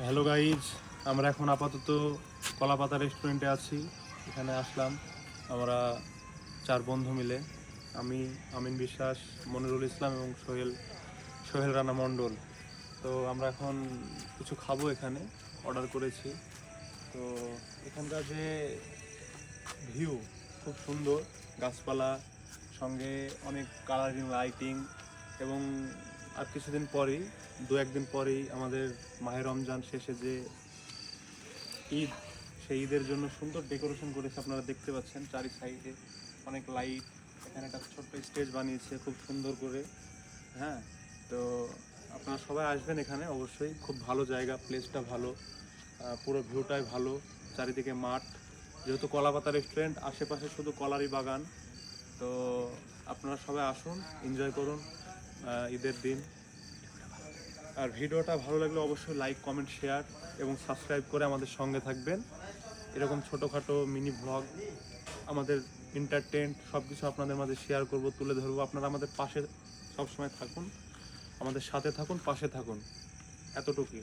Hello guys, আমরা এখন আপাতত কলাপাতা রেস্টুরেন্টে আছি। এখানে আসলাম আমরা চার বন্ধু মিলে। আমি আমিন বিশ্বাস, মনিরুল ইসলাম এবং সোহেল রানা মণ্ডল। তো আমরা এখন কিছু খাবো, এখানে অর্ডার করেছি। তো এখানকার যে ভিউ খুব সুন্দর, গাছপালা সঙ্গে অনেক কালারিং লাইটিং, এবং আর কিছুদিন পরেই, দু একদিন পরেই আমাদের মাহে রমজান শেষে যে ঈদ, সেই ঈদের জন্য সুন্দর ডেকোরেশন করেছে। আপনারা দেখতে পাচ্ছেন চারি সাইডে অনেক লাইট। এখানে একটা ছোট্ট স্টেজ বানিয়েছে খুব সুন্দর করে। হ্যাঁ, তো আপনারা সবাই আসবেন এখানে, অবশ্যই খুব ভালো জায়গা, প্লেসটা ভালো, পুরো ভিউটাই ভালো, চারিদিকে মাঠ। যেহেতু কলাপাতা রেস্টুরেন্ট, আশেপাশে শুধু কলারই বাগান। তো আপনারা সবাই আসুন, এনজয় করুন ঈদের দিন। আর ভিডিওটা ভালো লাগলে অবশ্যই লাইক, কমেন্ট, শেয়ার এবং সাবস্ক্রাইব করে আমাদের সঙ্গে থাকবেন। এরকম ছোটোখাটো মিনি ভ্লগ, আমাদের এন্টারটেইনড সব কিছু আপনাদের মাঝে শেয়ার করব, তুলে ধরবো। আপনারা আমাদের পাশে সবসময় থাকুন, আমাদের সাথে থাকুন, পাশে থাকুন, এতটুকুই।